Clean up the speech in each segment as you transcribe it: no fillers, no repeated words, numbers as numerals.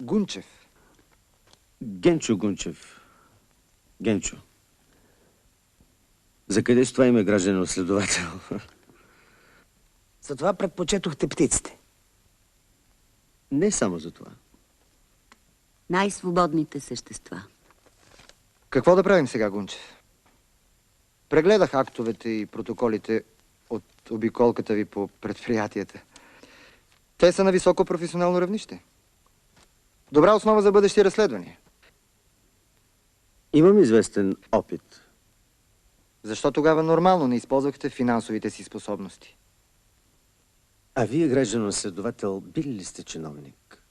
Гунчев. Генчо Гунчев. Генчо. За къде с това име, гражданин следовател? Затова предпочетохте птиците. Не само за това. Най-свободните същества. Какво да правим сега, Гунчев? Прегледах актовете и протоколите от обиколката ви по предприятията. Те са на високо професионално равнище. Добра основа за бъдещи разследвания. Имам известен опит. Защо тогава нормално не използвахте финансовите си способности? А вие, гражданин следовател, били ли сте чиновник?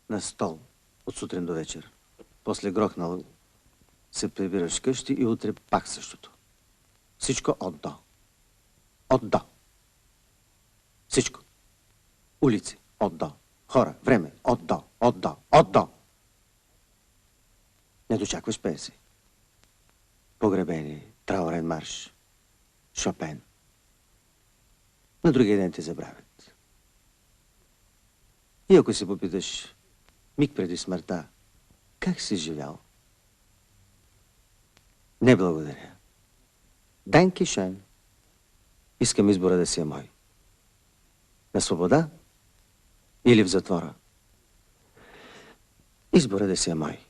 На стол, от сутрин до вечер. После грохнал, се прибираш къщи и утре пак същото. Всичко от-до. От-до. Всичко. Улици, от-до. Хора, време, от-до, от-до, от-до. Не дочакваш пенсии. Погребение, траурен марш, Шопен. На другия ден те забравят. И ако се попиташ миг преди смъртта, как си живял? Не благодаря. Данки шен. Искам избора да си е мой. На свобода или в затвора? Избора да си е мой.